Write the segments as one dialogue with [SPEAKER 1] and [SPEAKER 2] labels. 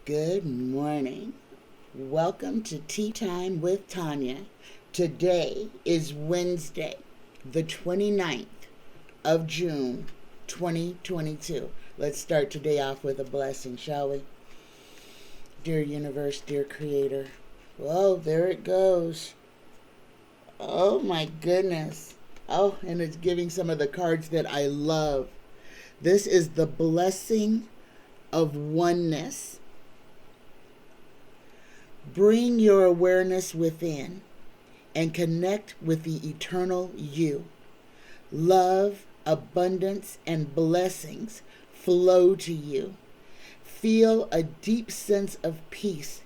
[SPEAKER 1] Good morning. Welcome to Tea Time with Tanya. Today is Wednesday, the 29th of June, 2022. Let's start today off with a blessing, shall we? Dear universe, dear creator. Whoa, there it goes. Oh my goodness. Oh, and it's giving some of the cards that I love. This is the blessing of oneness. Bring your awareness within and connect with the eternal you. Love, abundance, and blessings flow to you. Feel a deep sense of peace.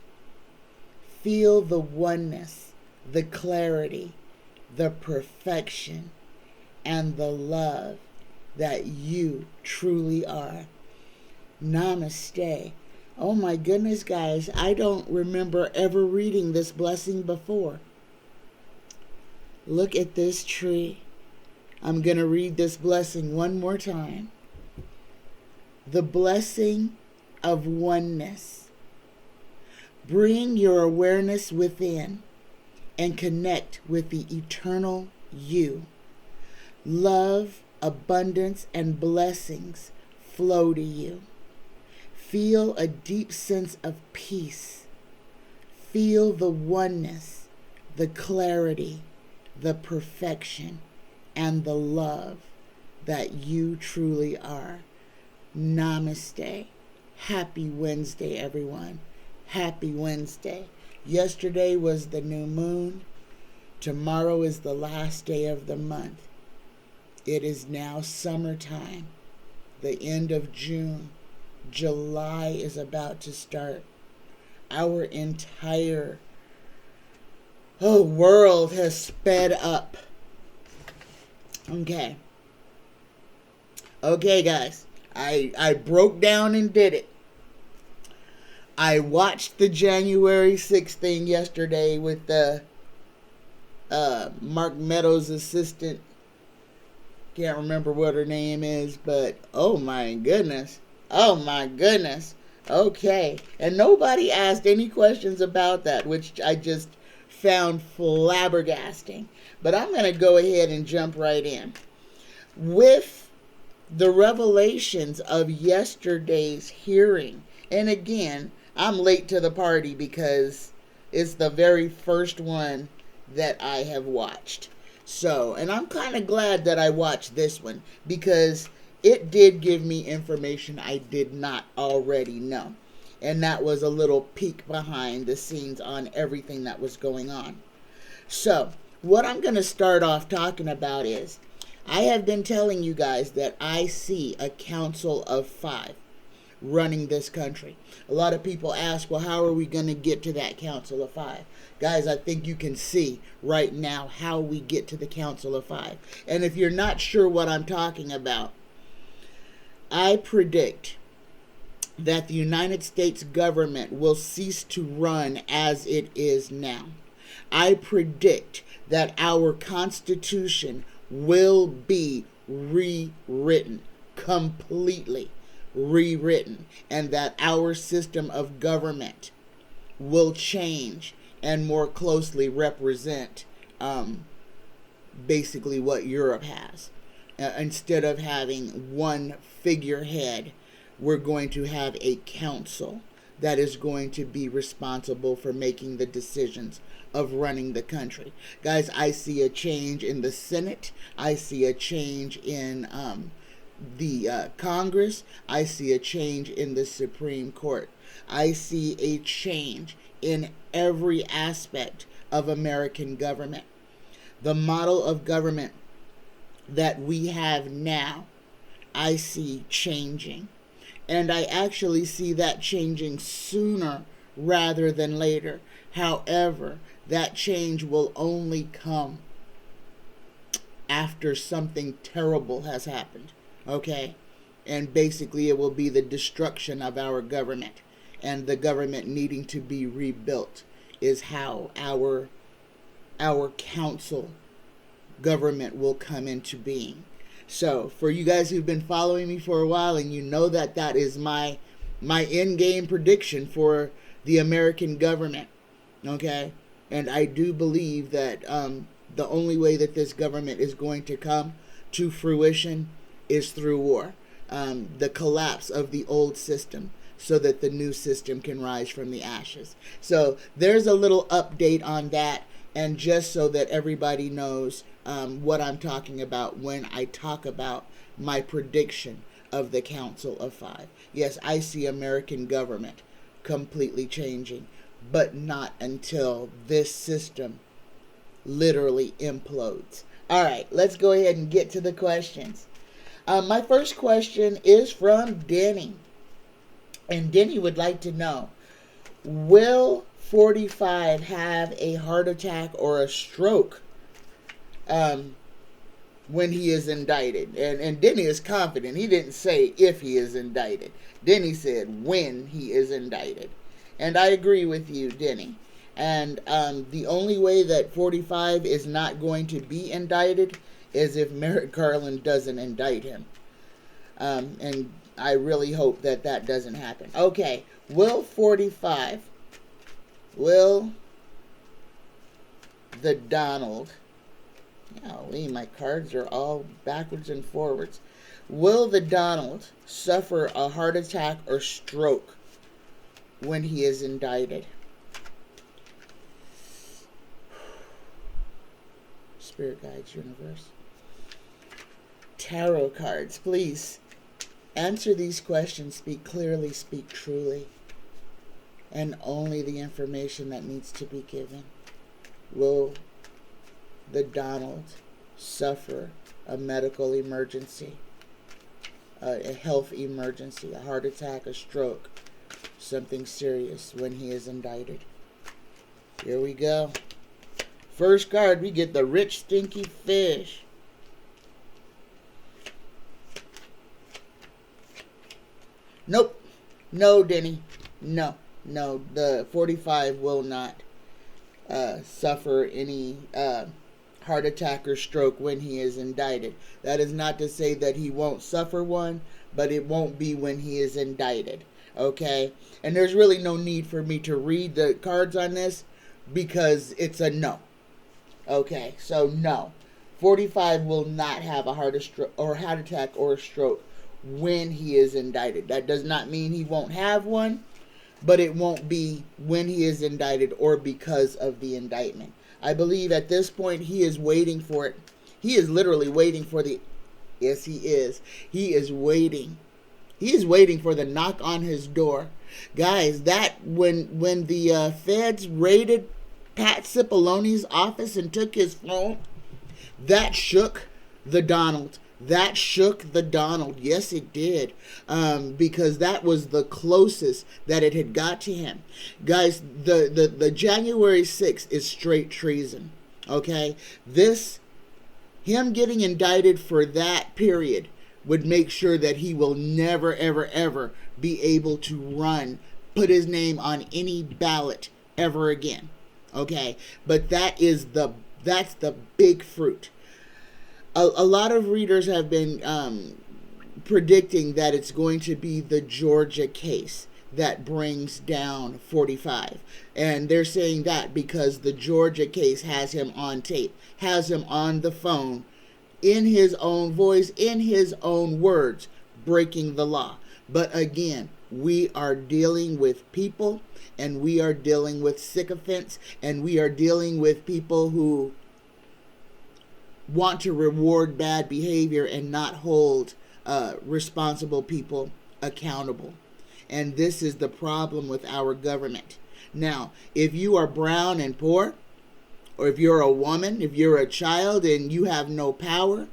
[SPEAKER 1] Feel the oneness, the clarity, the perfection, and the love that you truly are. Namaste. Oh my goodness, guys, I don't remember ever reading this blessing before. Look at this tree. I'm going to read this blessing one more time. The blessing of oneness. Bring your awareness within and connect with the eternal you. Love, abundance, and blessings flow to you. Feel a deep sense of peace. Feel the oneness, the clarity, the perfection, and the love that you truly are. Namaste. Happy Wednesday, everyone. Happy Wednesday. Yesterday was the new moon. Tomorrow is the last day of the month. It is now summertime, the end of June. July is about to start. Our entire world has sped up. Okay, guys. I broke down and did it. I watched the January 6th thing yesterday with the Mark Meadows' assistant. Can't remember what her name is, but oh my goodness. Okay. And nobody asked any questions about that, which I just found flabbergasting. But I'm going to go ahead and jump right in. With the revelations of yesterday's hearing, and again, I'm late to the party because it's the very first one that I have watched. So, and I'm kind of glad that I watched this one because it did give me information I did not already know. And that was a little peek behind the scenes on everything that was going on. So, what I'm going to start off talking about is, I have been telling you guys that I see a council of 5 running this country. A lot of people ask, well, how are we going to get to that council of 5? Guys, I think you can see right now how we get to the council of 5. And if you're not sure what I'm talking about, I predict that the United States government will cease to run as it is now. I predict that our Constitution will be rewritten, completely rewritten, and that our system of government will change and more closely represent basically what Europe has. Instead of having one figurehead, we're going to have a council that is going to be responsible for making the decisions of running the country. Guys, I see a change in the Senate. I see a change in the Congress. I see a change in the Supreme Court. I see a change in every aspect of American government. The model of government that we have now, I see changing. And I actually see that changing sooner rather than later. However, that change will only come after something terrible has happened. Okay? And basically it will be the destruction of our government. And the government needing to be rebuilt is how our council government will come into being. So for you guys who've been following me for a while and you know that that is my my in-game prediction for the American government. Okay? And I do believe that the only way that this government is going to come to fruition is through war. The collapse of the old system so that the new system can rise from the ashes. So there's a little update on that, and just so that everybody knows what I'm talking about when I talk about my prediction of the Council of Five. Yes, I see American government completely changing, but not until this system literally implodes. All right, let's go ahead and get to the questions. My first question is from Denny. And Denny would like to know, will 45 have a heart attack or a stroke when he is indicted? And Denny is confident. He didn't say if he is indicted. Denny said when he is indicted. And I agree with you, Denny. And the only way that 45 is not going to be indicted is if Merrick Garland doesn't indict him. And I really hope that that doesn't happen. Okay, will the Donald... Golly, my cards are all backwards and forwards. Will the Donald suffer a heart attack or stroke when he is indicted? Spirit guides, universe. Tarot cards, please answer these questions. Speak clearly, speak truly, and only the information that needs to be given. Will the Donald suffer a medical emergency, a health emergency, a heart attack, a stroke, something serious when he is indicted? Here we go. First card, we get the rich stinky fish. Nope. No, Denny. No. The 45 will not suffer any heart attack or stroke when he is indicted. That is not to say that he won't suffer one, but it won't be when he is indicted. Okay? And there's really no need for me to read the cards on this because it's a no. Okay, so no. 45 will not have a heart attack or a stroke when he is indicted. That does not mean he won't have one, but it won't be when he is indicted or because of the indictment. I believe at this point he is waiting for it. He is literally waiting for the... Yes, he is. He is waiting. He is waiting for the knock on his door. Guys, that when the feds raided Pat Cipolloni's office and took his phone, that shook the Donald. That shook the Donald. Yes, it did. Because that was the closest that it had got to him. Guys, the January 6th is straight treason. Okay? Him getting indicted for that period would make sure that he will never, ever, ever be able to put his name on any ballot ever again. Okay? But that's the big fruit. A lot of readers have been predicting that it's going to be the Georgia case that brings down 45. And they're saying that because the Georgia case has him on tape, has him on the phone, in his own voice, in his own words, breaking the law. But again, we are dealing with people, and we are dealing with sycophants, and we are dealing with people who want to reward bad behavior and not hold responsible people accountable. And this is the problem with our government. Now, if you are brown and poor, or if you're a woman, if you're a child and you have no power,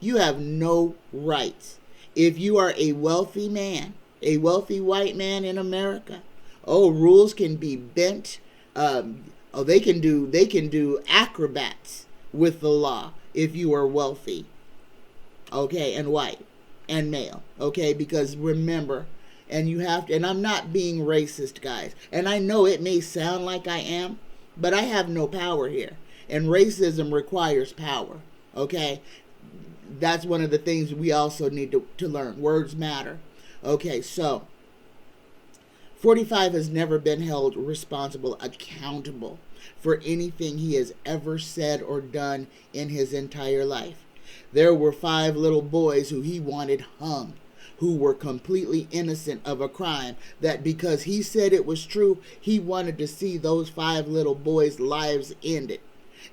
[SPEAKER 1] you have no rights. If you are a wealthy man, a wealthy white man in America, rules can be bent. They can do acrobats with the law if you are wealthy, okay, and white and male, okay, because remember, and I'm not being racist, guys, and I know it may sound like I am, but I have no power here, and racism requires power, okay? That's one of the things we also need to learn. Words matter. Okay, so 45 has never been held responsible, accountable for anything he has ever said or done in his entire life. There were 5 little boys who he wanted hung, who were completely innocent of a crime that because he said it was true, he wanted to see those 5 little boys' lives ended.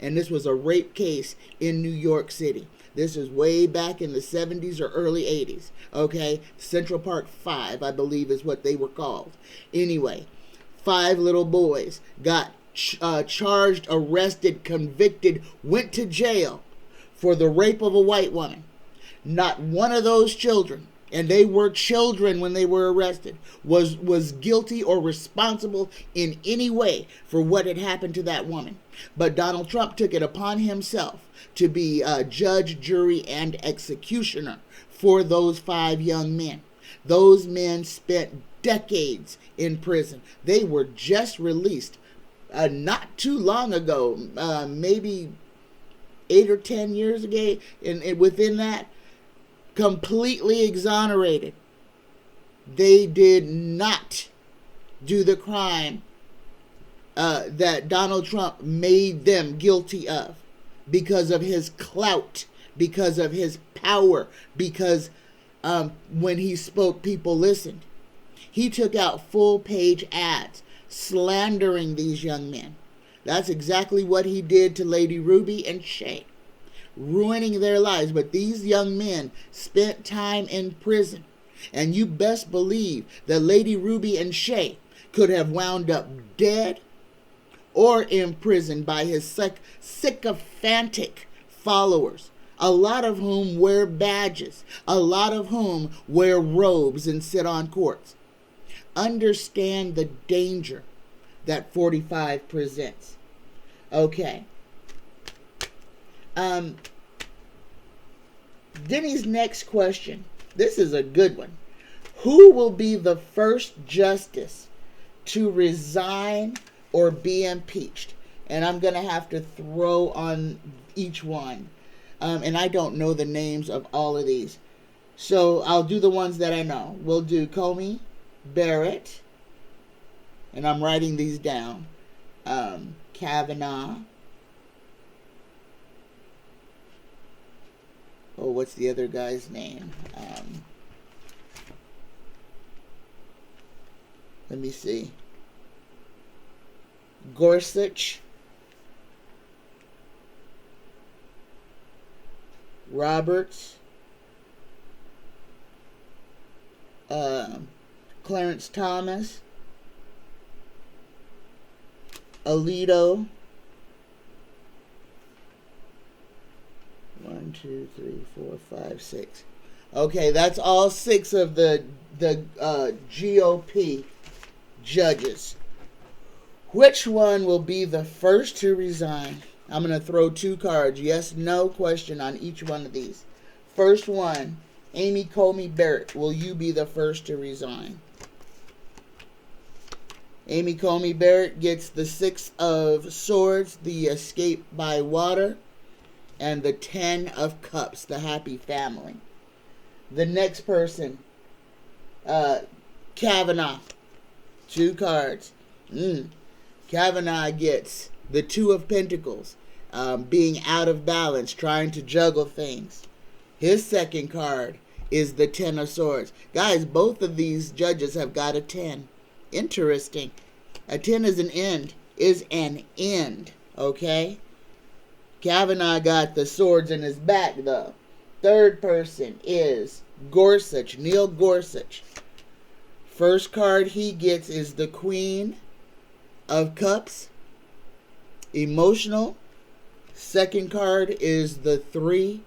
[SPEAKER 1] And this was a rape case in New York City. This is way back in the 70s or early 80s. Okay? Central Park 5, I believe is what they were called. Anyway, 5 little boys got charged, arrested, convicted, went to jail for the rape of a white woman. Not one of those children, and they were children when they were arrested, was guilty or responsible in any way for what had happened to that woman. But Donald Trump took it upon himself to be judge, jury, and executioner for those 5 young men. Those men spent decades in prison. They were just released not too long ago, maybe 8 or 10 years ago, and within that, completely exonerated. They did not do the crime that Donald Trump made them guilty of because of his clout, because of his power, because when he spoke, people listened. He took out full-page ads slandering these young men. That's exactly what he did to Lady Ruby and Shay, ruining their lives. But these young men spent time in prison. And you best believe that Lady Ruby and Shay could have wound up dead or imprisoned by his sycophantic followers, a lot of whom wear badges, a lot of whom wear robes and sit on courts. Understand the danger that 45 presents. Okay. Denny's next question. This is a good one. Who will be the first justice to resign or be impeached? And I'm going to have to throw on each one. And I don't know the names of all of these. So I'll do the ones that I know. We'll do Comey, Barrett, and I'm writing these down. Kavanaugh. Oh, what's the other guy's name? Let me see. Gorsuch. Roberts. Clarence Thomas. Alito. 1, 2, 3, 4, 5, 6. Okay, that's all 6 of the GOP judges. Which one will be the first to resign? I'm going to throw 2 cards. Yes, no question on each one of these. First one, Amy Coney Barrett. Will you be the first to resign? Amy Coney Barrett gets the 6 of Swords, the escape by water, and the 10 of Cups, the happy family. The next person, Kavanaugh. 2 cards. Kavanaugh gets the 2 of Pentacles, being out of balance, trying to juggle things. His second card is the 10 of Swords. Guys, both of these judges have got a 10. Interesting. A 10 is an end, okay? Kavanaugh got the swords in his back, though. Third person is Gorsuch, Neil Gorsuch. First card he gets is the Queen of Cups, emotional. Second card is the 3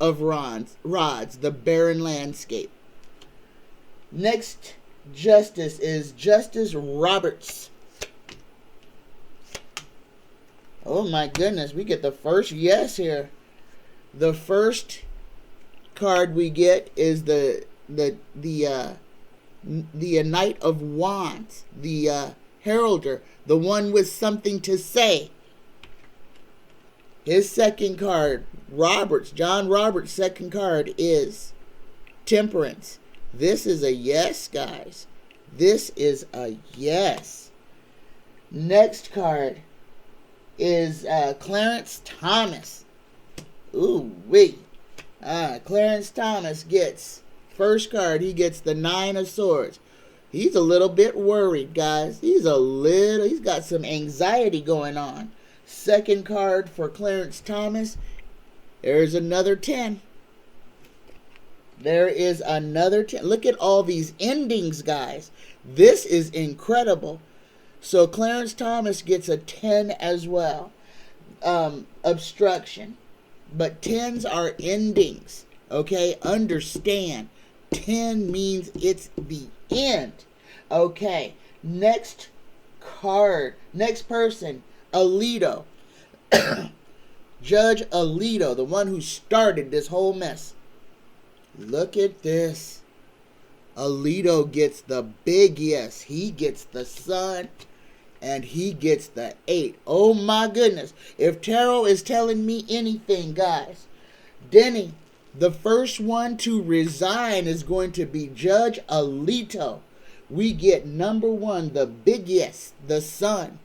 [SPEAKER 1] of rods, the barren landscape. Next justice is Justice Roberts. Oh my goodness, we get the first yes here. The first card we get is the Knight of Wands, the Heralder, the one with something to say. His second card, John Roberts' second card is Temperance. This is a yes, guys. This is a yes. Next card is Clarence Thomas. Ooh wee. Clarence Thomas gets first card. He gets the 9 of Swords. He's a little bit worried, guys. He's got some anxiety going on. Second card for Clarence Thomas. There's another 10. There is another 10. Look at all these endings, guys. This is incredible. So Clarence Thomas gets a 10 as well. Obstruction. But 10s are endings. Okay? Understand. 10 means it's the end. Okay. Next card. Next person. Alito. Judge Alito, the one who started this whole mess. Look at this. Alito gets the big yes. He gets the sun. And he gets the 8. Oh my goodness. If tarot is telling me anything, guys, Denny, the first one to resign is going to be Judge Alito. We get number 1, the big yes, the sun.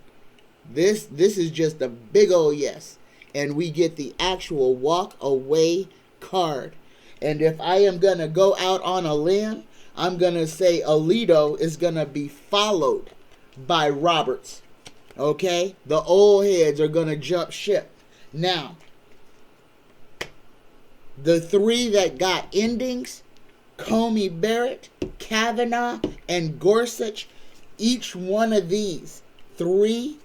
[SPEAKER 1] This is just a big old yes. And we get the actual walk away card. And if I am going to go out on a limb, I'm going to say Alito is going to be followed by Roberts. Okay? The old heads are going to jump ship. Now, the 3 that got endings, Comey Barrett, Kavanaugh, and Gorsuch, each one of these 3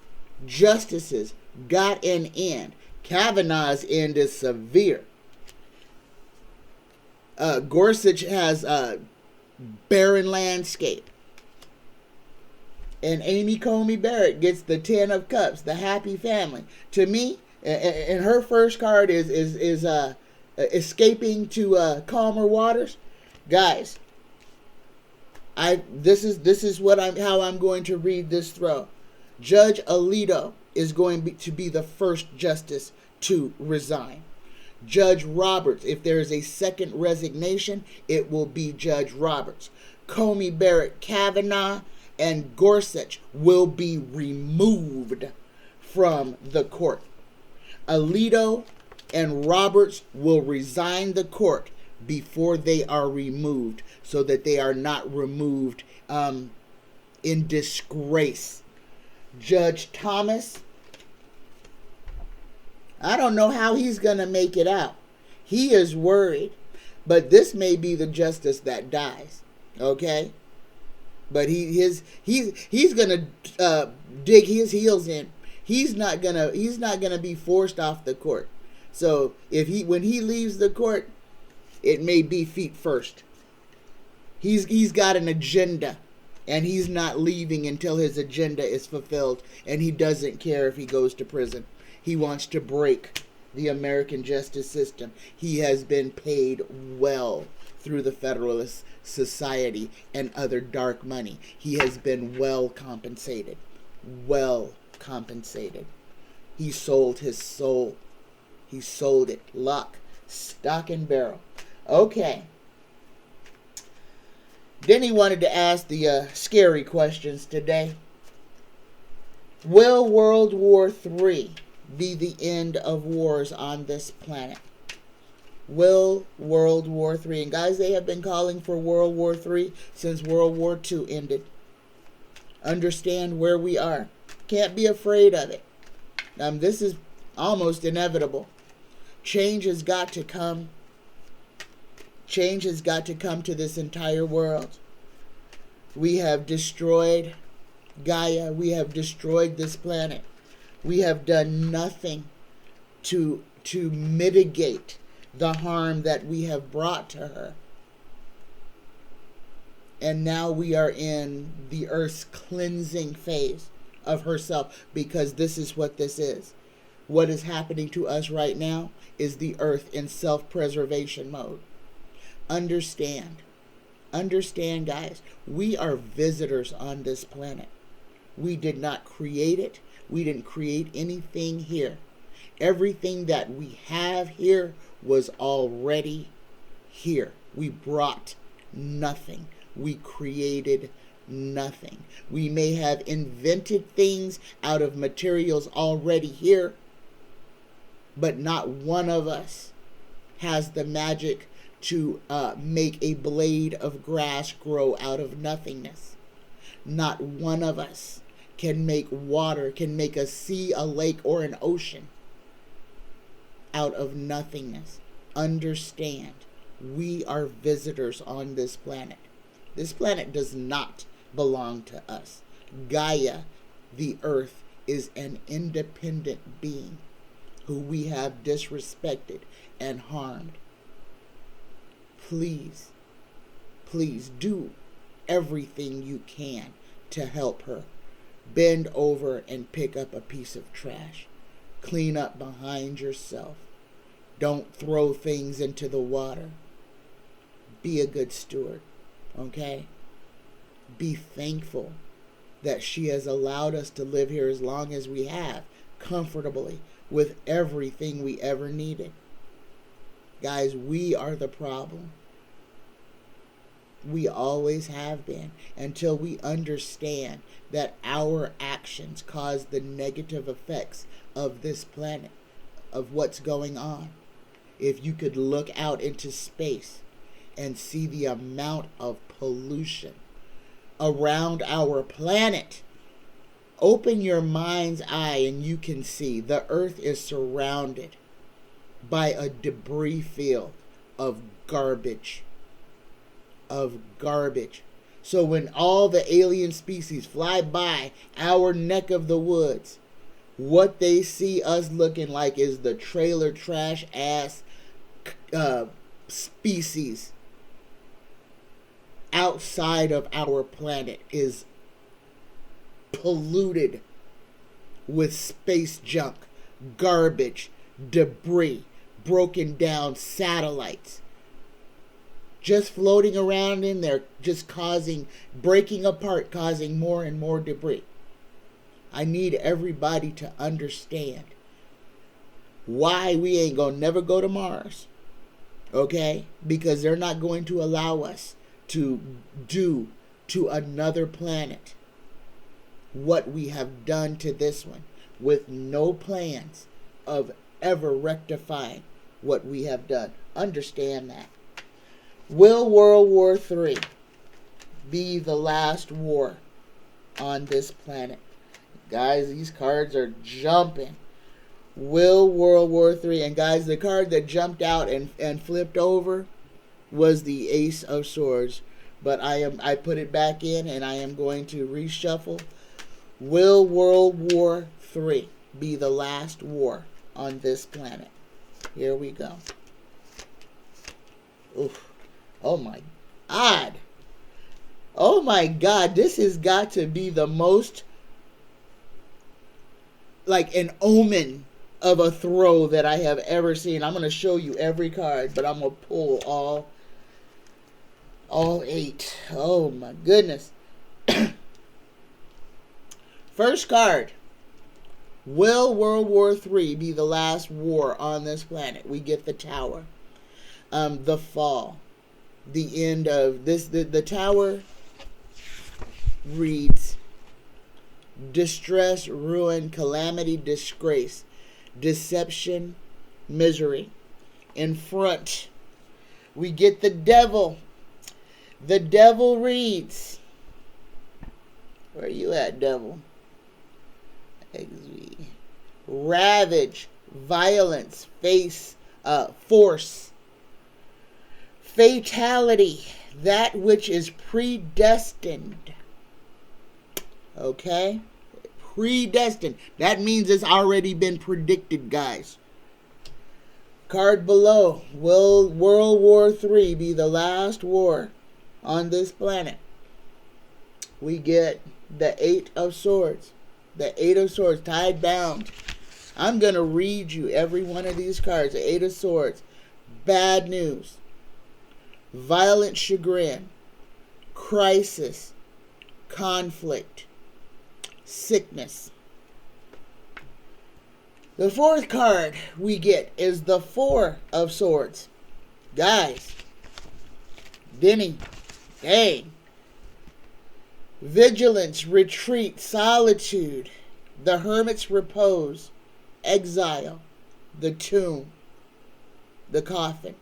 [SPEAKER 1] justices got an end. Kavanaugh's end is severe. Gorsuch has a barren landscape. And Amy Comey Barrett gets the 10 of Cups, the happy family. To me, and her first card is escaping to calmer waters. Guys, this is how I'm going to read this throw. Judge Alito is going to be the first justice to resign. Judge Roberts, if there is a second resignation, it will be Judge Roberts. Comey Barrett, Kavanaugh, and Gorsuch will be removed from the court. Alito and Roberts will resign the court before they are removed, so that they are not removed in disgrace. Judge Thomas, I don't know how he's going to make it out. He is worried, but this may be the justice that dies. Okay? But he's going to dig his heels in. He's not going to be forced off the court. So when he leaves the court, it may be feet first. He's got an agenda, and he's not leaving until his agenda is fulfilled, and he doesn't care if he goes to prison. He wants to break the American justice system. He has been paid well through the Federalist Society and other dark money. He has been well compensated. Well compensated. He sold his soul. He sold it. Lock, stock, and barrel. Okay. Then he wanted to ask the scary questions today. Will World War III be the end of wars on this planet? Will World War III? And guys, they have been calling for World War III since World War II ended. Understand where we are. Can't be afraid of it. This is almost inevitable. Change has got to come. Change has got to come to this entire world. We have destroyed Gaia. We have destroyed this planet. We have done nothing to mitigate the harm that we have brought to her. And now we are in the Earth's cleansing phase of herself, because this is what this is. What is happening to us right now is the Earth in self-preservation mode. Understand, guys, we are visitors on this planet. We did not create it. We didn't create anything here. Everything that we have here was already here. We brought nothing. We created nothing. We may have invented things out of materials already here, but not one of us has the magic to make a blade of grass grow out of nothingness. Not one of us can make water, can make a sea, a lake, or an ocean out of nothingness. Understand, we are visitors on this planet. This planet does not belong to us. Gaia, the earth, is an independent being who we have disrespected and harmed. Please, please do everything you can to help her. Bend over and pick up a piece of trash. Clean up behind yourself. Don't throw things into the water. Be a good steward, okay? Be thankful that she has allowed us to live here as long as we have, comfortably, with everything we ever needed. Guys, we are the problem. We always have been, until we understand that our actions cause the negative effects of this planet, of what's going on. If you could look out into space and see the amount of pollution around our planet, open your mind's eye and you can see the earth is surrounded by a debris field of garbage. So when all the alien species fly by our neck of the woods, what they see us looking like is the trailer trash ass species outside of our planet is polluted with space junk, garbage, debris, broken down satellites, just floating around in there, just breaking apart, causing more and more debris. I need everybody to understand why we ain't gonna never go to Mars, okay? Because they're not going to allow us to do to another planet what we have done to this one, with no plans of ever rectifying what we have done. Understand that. Will World War III be the last war on this planet? Guys, these cards are jumping. Will World War III, and guys, the card that jumped out and flipped over was the Ace of Swords. But I put it back in and I am going to reshuffle. Will World War III be the last war on this planet? Here we go. Oof. Oh my God. Oh my God. This has got to be the most like an omen of a throw that I have ever seen. I'm going to show you every card, but I'm going to pull all 8. Oh my goodness. First card. Will World War III be the last war on this planet? We get the Tower. The fall. The end of this. The Tower reads: distress, ruin, calamity, disgrace, deception, misery. In front, we get the Devil. The Devil reads, where are you at, Devil? XV. Ravage, violence, force, fatality, that which is predestined. Okay? Predestined. That means it's already been predicted, guys. Card below. Will World War III be the last war on this planet? We get the 8 of Swords. The 8 of Swords, tied bound. I'm going to read you every one of these cards. The 8 of Swords. Bad news. Violent chagrin. Crisis. Conflict. Sickness. The 4th card we get is the 4 of Swords. Guys. Denny. Dang. vigilance, retreat, solitude, the hermit's repose, exile, the tomb, the coffin.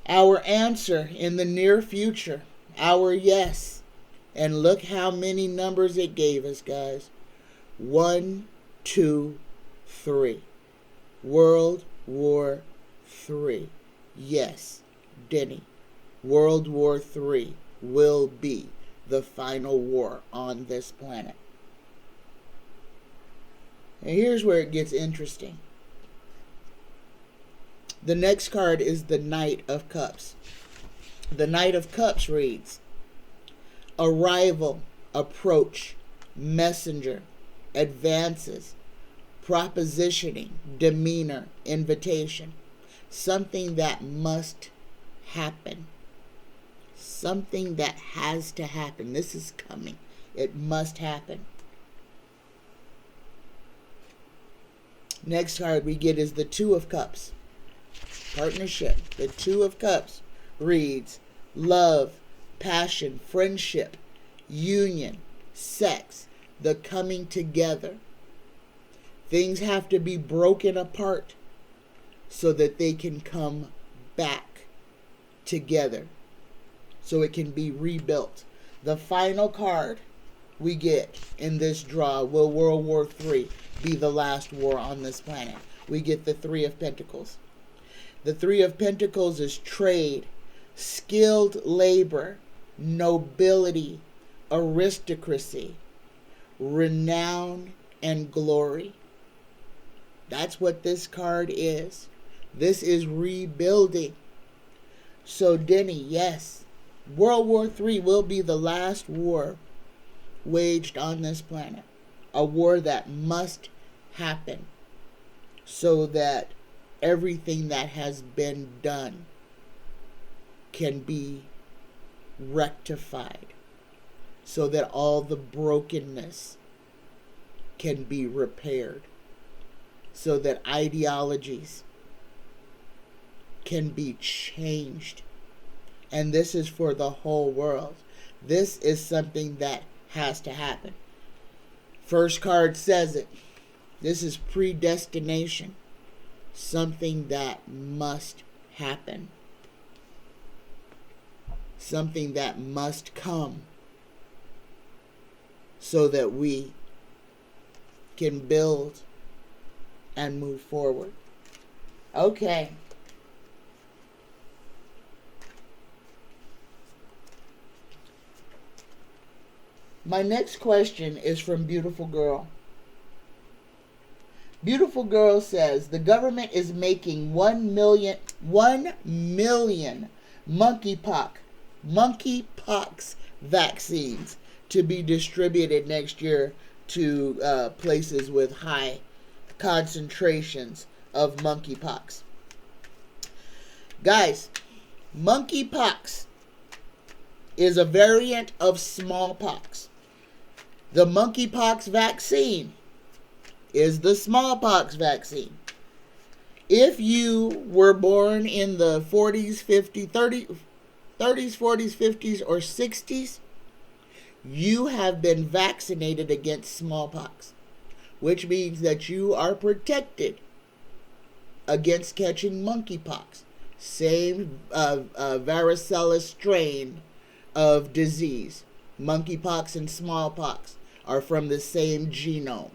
[SPEAKER 1] Our answer in the near future, our yes. And look how many numbers it gave us, guys. 1, 2, 3. World War III. Yes, Denny. World War III will be the final war on this planet. And here's where it gets interesting. The next card is the Knight of Cups. The Knight of Cups reads, arrival, approach, messenger, advances, propositioning, demeanor, invitation. Something that must happen. Something that has to happen. This is coming. It must happen. Next card we get is the Two of Cups. Partnership. The Two of Cups reads love, passion, friendship, union, sex, the coming together. Things have to be broken apart so that they can come back together, so it can be rebuilt. The final card we get in this draw, will World War III be the last war on this planet? We get the Three of Pentacles. The Three of Pentacles is trade, skilled labor, nobility, aristocracy, renown, and glory. That's what this card is. This is rebuilding. So, Denny, yes, World War III will be the last war waged on this planet. A war that must happen so that everything that has been done can be rectified, so that all the brokenness can be repaired, so that ideologies can be changed. And this is for the whole world. This is something that has to happen. First card says it. This is predestination. Something that must happen. Something that must come so that we can build and move forward. Okay. My next question is from Beautiful Girl. Beautiful Girl says, the government is making 1 million monkeypox vaccines to be distributed next year to places with high concentrations of monkeypox. Guys, monkeypox is a variant of smallpox. The monkeypox vaccine is the smallpox vaccine. If you were born in the 40s, 50s, 30s, 40s, 50s, or 60s, you have been vaccinated against smallpox, which means that you are protected against catching monkeypox. Same varicella strain of disease. Monkeypox and smallpox are from the same genome.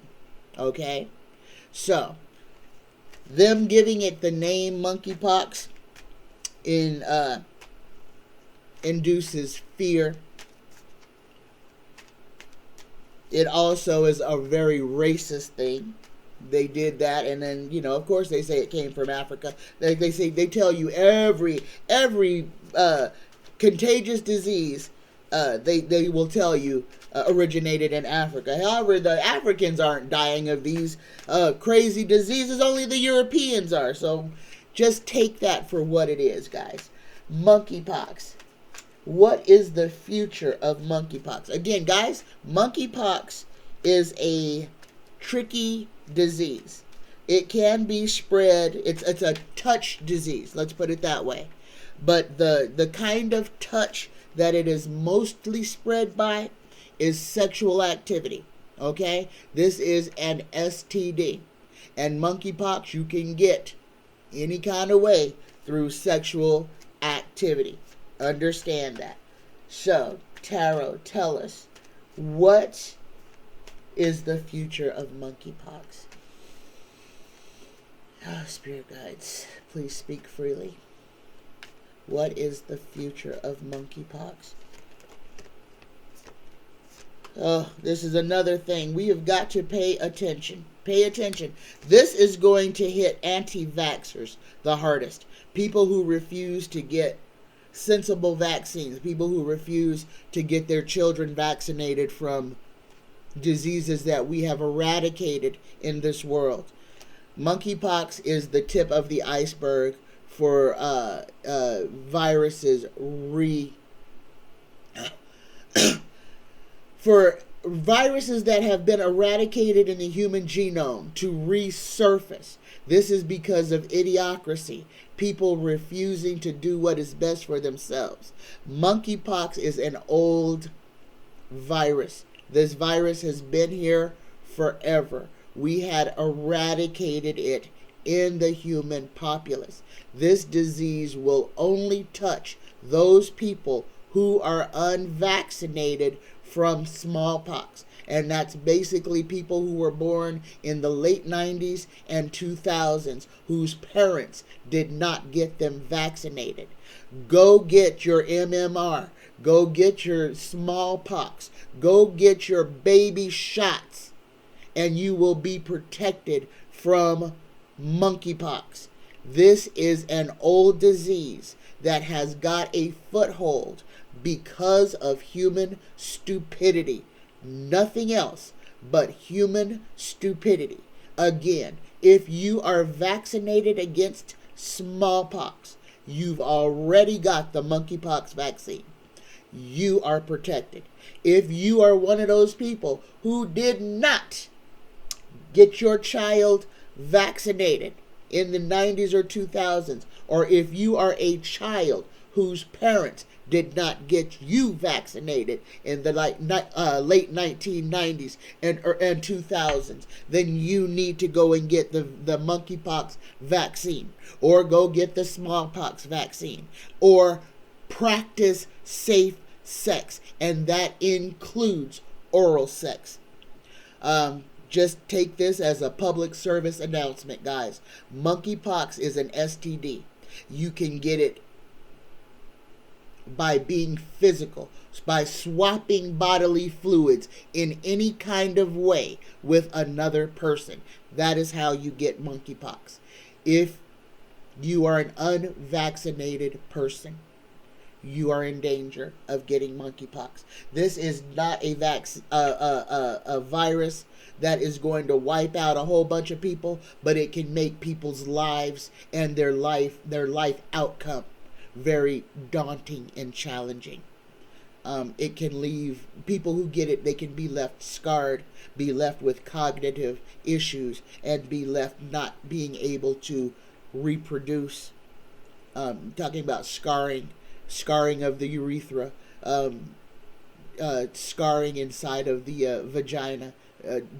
[SPEAKER 1] Okay? So, them giving it the name monkeypox induces fear. It also is a very racist thing. They did that, and then, you know, of course they say it came from Africa. They tell you every contagious disease, they will tell you originated in Africa. However, the Africans aren't dying of these crazy diseases. Only the Europeans are. So just take that for what it is, guys. Monkeypox. What is the future of monkeypox? Again, guys, monkeypox is a tricky disease. It can be spread. It's a touch disease. Let's put it that way. But the kind of touch that it is mostly spread by is sexual activity. Okay? This is an STD. And monkeypox you can get any kind of way through sexual activity. Understand that. So, Tarot, tell us, what is the future of monkeypox? Oh, spirit guides, please speak freely. What is the future of monkeypox? Oh, this is another thing. We have got to pay attention. Pay attention. This is going to hit anti-vaxxers the hardest. People who refuse to get sensible vaccines. People who refuse to get their children vaccinated from diseases that we have eradicated in this world. Monkeypox is the tip of the iceberg for viruses for viruses that have been eradicated in the human genome to resurface. This is because of idiocracy, people refusing to do what is best for themselves. Monkeypox is an old virus. This virus has been here forever. We had eradicated it in the human populace. This disease will only touch those people who are unvaccinated from smallpox. And that's basically people who were born in the late 90s and 2000s whose parents did not get them vaccinated. Go get your MMR. Go get your smallpox. Go get your baby shots. And you will be protected from monkeypox. This is an old disease that has got a foothold because of human stupidity. Nothing else but human stupidity. Again, if you are vaccinated against smallpox, you've already got the monkeypox vaccine. You are protected. If you are one of those people who did not get your child vaccinated in the 90s or 2000s, or if you are a child whose parents did not get you vaccinated in the late 1990s and 2000s, then you need to go and get the monkeypox vaccine, or go get the smallpox vaccine, or practice safe sex, and that includes oral sex. Just take this as a public service announcement, guys. Monkeypox is an STD. You can get it by being physical, by swapping bodily fluids in any kind of way with another person. That is how you get monkeypox. If you are an unvaccinated person, you are in danger of getting monkeypox. This is not a virus that is going to wipe out a whole bunch of people, but it can make people's lives and their life outcome very daunting and challenging. It can leave people who get it, they can be left scarred, be left with cognitive issues, and be left not being able to reproduce. Talking about scarring of the urethra, scarring inside of the vagina,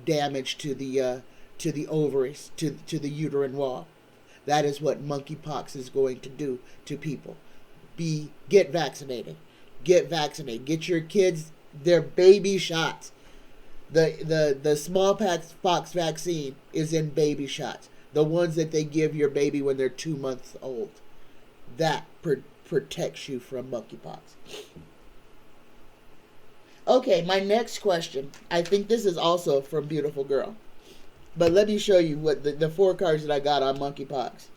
[SPEAKER 1] damage to the ovaries, to the uterine wall. That is what monkeypox is going to do to people. Get vaccinated. Get vaccinated. Get your kids their baby shots. The smallpox vaccine is in baby shots. The ones that they give your baby when they're 2 months old. That protects you from monkeypox. Okay, my next question. I think this is also from Beautiful Girl. But let me show you what the 4 cards that I got on monkeypox.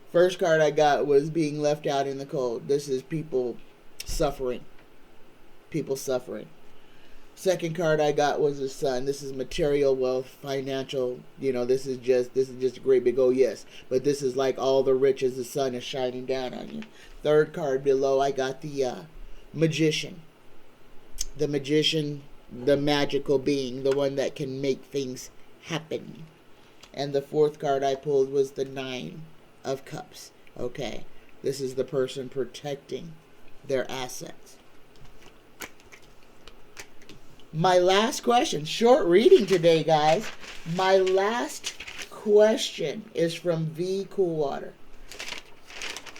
[SPEAKER 1] First card I got was being left out in the cold. This is people suffering. People suffering. Second card I got was the sun. This is material wealth, financial. This is just a great big oh yes. But this is like all the riches. The sun is shining down on you. Third card below I got the magician. The magician, the magical being, the one that can make things happen. And the fourth card I pulled was the 9 of Cups. Okay, this is the person protecting their assets. My last question, short reading today, guys. My last question is from vcoolwater.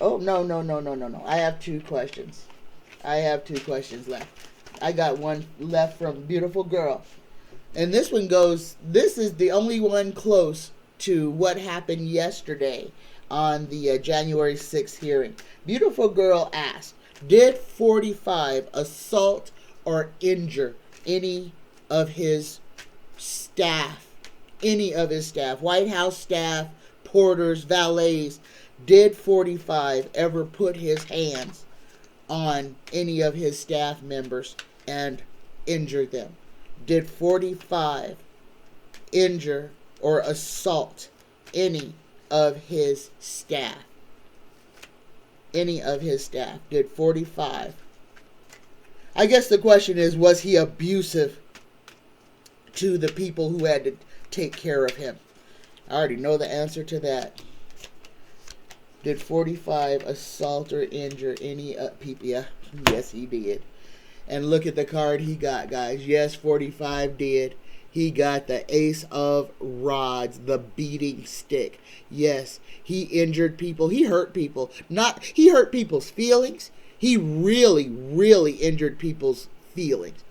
[SPEAKER 1] Oh, no. I have 2 questions. I have 2 questions left. I got one left from Beautiful Girl. And this one goes, this is the only one close to what happened yesterday on the January 6th hearing. Beautiful Girl asked, did 45 assault or injure any of his staff? Any of his staff, White House staff, porters, valets. Did 45 ever put his hands on any of his staff members and injure them? Did 45 injure or assault any of his staff? Any of his staff? Did 45? I guess the question is, was he abusive to the people who had to take care of him? I already know the answer to that. Did 45 assault or injure any people? Yeah, yes, he did. And look at the card he got, guys. Yes, 45 did. He got the Ace of Rods, the beating stick. Yes, he injured people. He hurt people. He hurt people's feelings. He really, really injured people's feelings.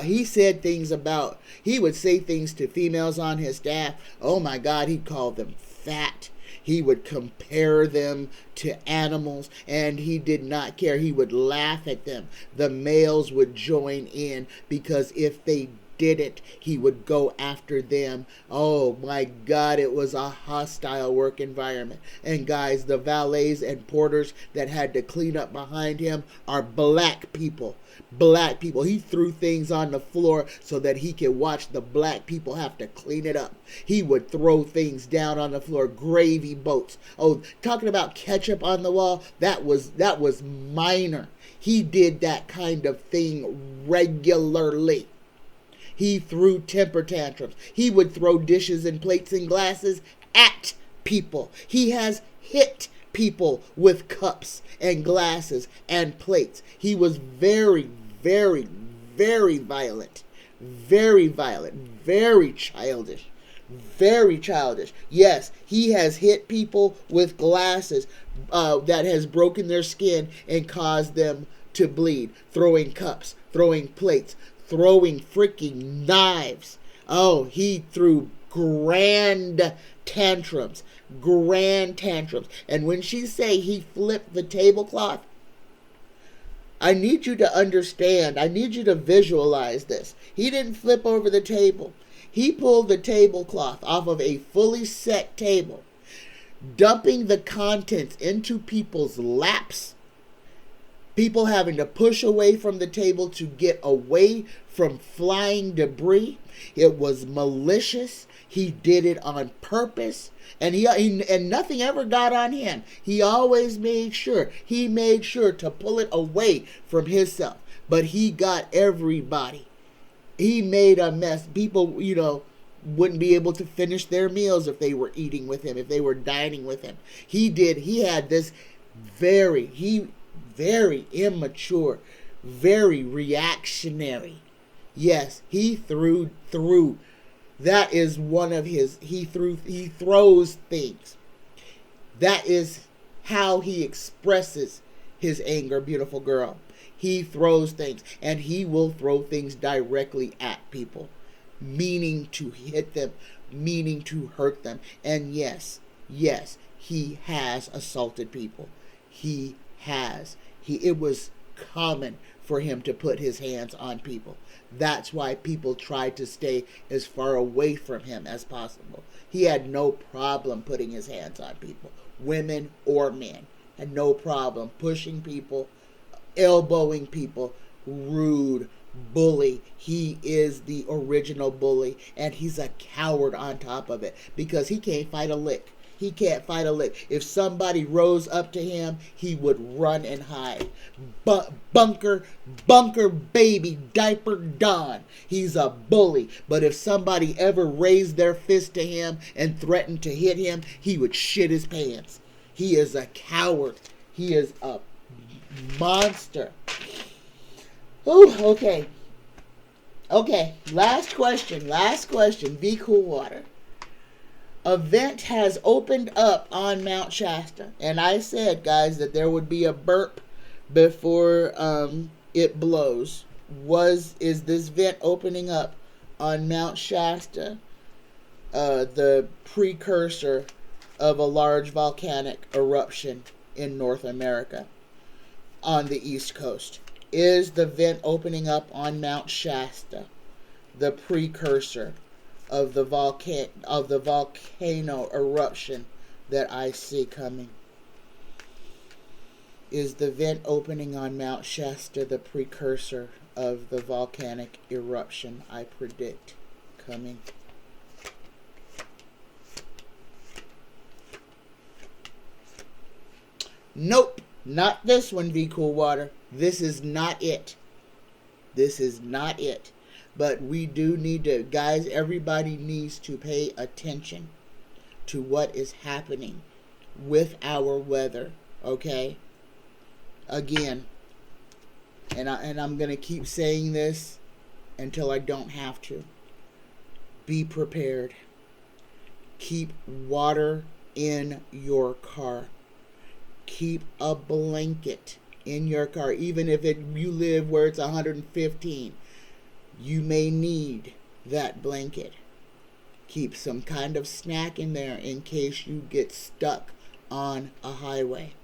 [SPEAKER 1] He said things about, he would say things to females on his staff. Oh my God, he'd call them fat. He would compare them to animals, and he did not care. He would laugh at them. The males would join in, because if they didn't, he would go after them. Oh my God, it was a hostile work environment. And guys, the valets and porters that had to clean up behind him are black people. Black people. He threw things on the floor so that he could watch the black people have to clean it up. He would throw things down on the floor, gravy boats. Oh, talking about ketchup on the wall, that was minor. He did that kind of thing regularly. He threw temper tantrums. He would throw dishes and plates and glasses at people. He has hit people with cups and glasses and plates. He was very, very, very violent. Very violent. Very childish. Very childish. Yes, he has hit people with glasses that has broken their skin and caused them to bleed. Throwing cups, throwing plates, throwing freaking knives. Oh, he threw grand tantrums. Grand tantrums. And when she say he flipped the tablecloth, I need you to understand. I need you to visualize this. He didn't flip over the table. He pulled the tablecloth off of a fully set table, dumping the contents into people's laps. People having to push away from the table to get away from flying debris. It was malicious. He did it on purpose. And and nothing ever got on him. He always made sure. He made sure to pull it away from himself. But he got everybody. He made a mess. People, wouldn't be able to finish their meals if they were eating with him, if they were dining with him. He had this very immature, very reactionary. Yes, he threw. That is one of his, he throws things. That is how he expresses his anger, beautiful girl. He throws things, and he will throw things directly at people, meaning to hit them, meaning to hurt them. And yes, he has assaulted people. He has. It was common for him to put his hands on people. That's why people tried to stay as far away from him as possible. He had no problem putting his hands on people, women or men. Had no problem pushing people, elbowing people, rude, bully. He is the original bully, and he's a coward on top of it, because he can't fight a lick. He can't fight a lick. If somebody rose up to him, he would run and hide. Bunker baby diaper Don. He's a bully. But if somebody ever raised their fist to him and threatened to hit him, he would shit his pants. He is a coward. He is a monster. Oh, okay. Okay, last question, vcoolwater. A vent has opened up on Mount Shasta. And I said, guys, that there would be a burp before it blows. Is this vent opening up on Mount Shasta the precursor of a large volcanic eruption in North America on the East Coast? Is the vent opening up on Mount Shasta the precursor of the volcano eruption that I see coming? Is the vent opening on Mount Shasta the precursor of the volcanic eruption I predict coming? Nope, not this one, vcoolwater. This is not it. This is not it. But we do need to, guys, everybody needs to pay attention to what is happening with our weather, okay? Again, and I'm going to keep saying this until I don't have to. Be prepared. Keep water in your car. Keep a blanket in your car. Even if you live where it's 115, you may need that blanket. Keep some kind of snack in there in case you get stuck on a highway.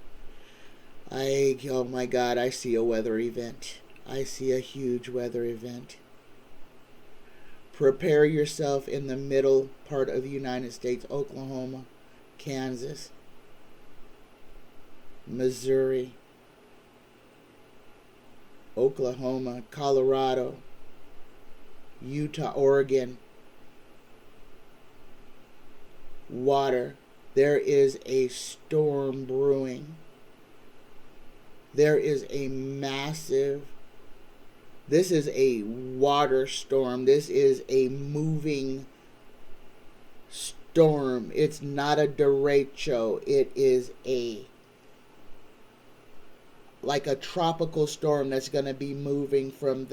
[SPEAKER 1] Oh my God, I see a weather event. I see a huge weather event. Prepare yourself in the middle part of the United States: Oklahoma, Kansas, Missouri, Oklahoma, Colorado, Utah, Oregon. Water. There is a storm brewing. There is a massive, this is a water storm. This is a moving storm. It's not a derecho. It is like a tropical storm that's going to be moving from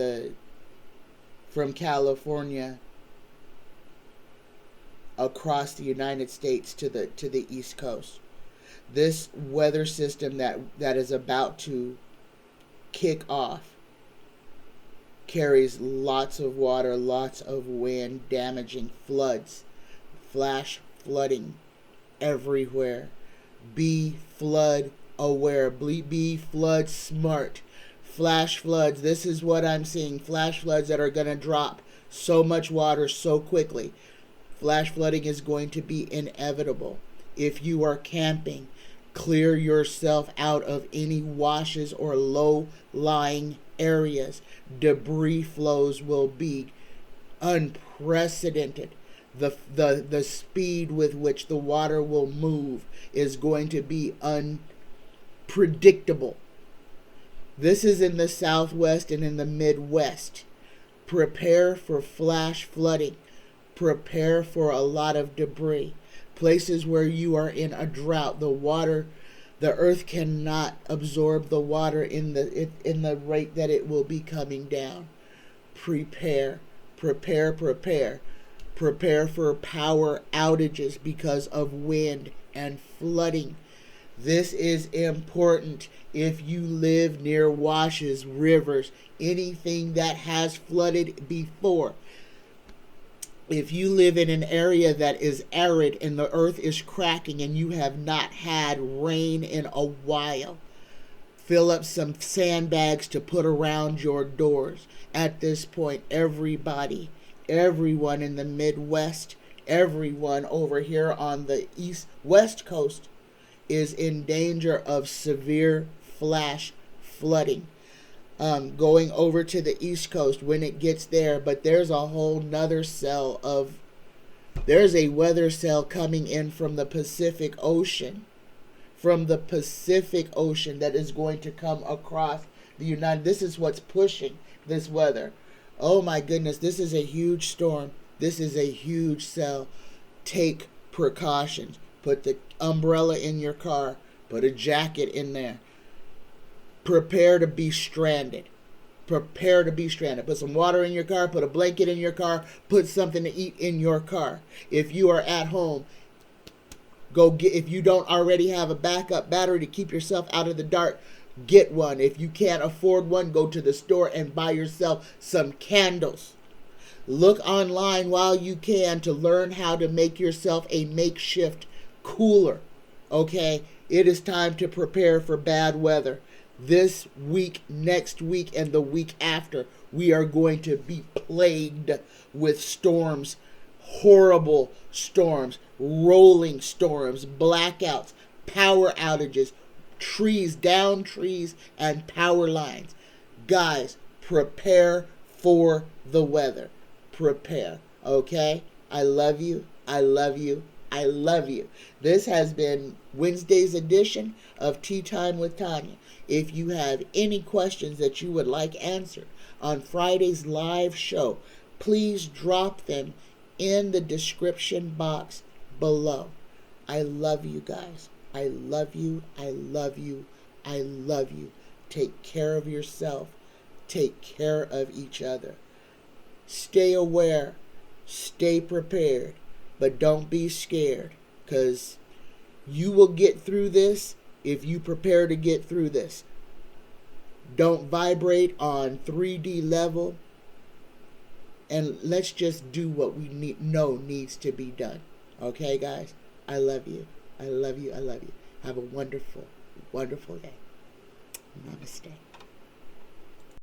[SPEAKER 1] California across the United States to the East Coast. This weather system that is about to kick off carries lots of water, lots of wind, damaging floods, flash flooding everywhere. Be flood aware. Be flood smart. Flash floods. This is what I'm seeing. Flash floods that are going to drop so much water so quickly. Flash flooding is going to be inevitable. If you are camping, clear yourself out of any washes or low-lying areas. Debris flows will be unprecedented. The speed with which the water will move is going to be unpredictable. This is in the Southwest and in the Midwest. Prepare for flash flooding. Prepare for a lot of debris. Places where you are in a drought, the earth cannot absorb the water in the rate that it will be coming down. Prepare for power outages because of wind and flooding. This is important if you live near washes, rivers, anything that has flooded before. If you live in an area that is arid and the earth is cracking and you have not had rain in a while, fill up some sandbags to put around your doors. At this point, everyone in the Midwest, everyone over here on the West Coast is in danger of severe flash flooding. Going over to the East Coast when it gets there, but there's a whole nother there's a weather cell coming in from the Pacific Ocean, that is going to come across this is what's pushing this weather. Oh my goodness, this is a huge storm. This is a huge cell. Take precautions. Put the umbrella in your car. Put a jacket in there. Prepare to be stranded. Prepare to be stranded. Put some water in your car, put a blanket in your car, put something to eat in your car. If you are at home, go get, if you don't already have a backup battery to keep yourself out of the dark, get one. If you can't afford one, go to the store and buy yourself some candles. Look online while you can to learn how to make yourself a makeshift cooler. Okay? It is time to prepare for bad weather. This week, next week, and the week after, we are going to be plagued with storms, horrible storms, rolling storms, blackouts, power outages, downed trees, and power lines. Guys, prepare for the weather. Prepare, okay? I love you. I love you. I love you. This has been Wednesday's edition of Tea Time with Tanya. If you have any questions that you would like answered on Friday's live show, please drop them in the description box below. I love you guys. I love you. I love you. I love you. Take care of yourself. Take care of each other. Stay aware. Stay prepared. But don't be scared, because you will get through this if you prepare to get through this. Don't vibrate on 3D level, and let's just do what we know needs to be done. Okay, guys? I love you. I love you. I love you. Have a wonderful, wonderful day. Namaste.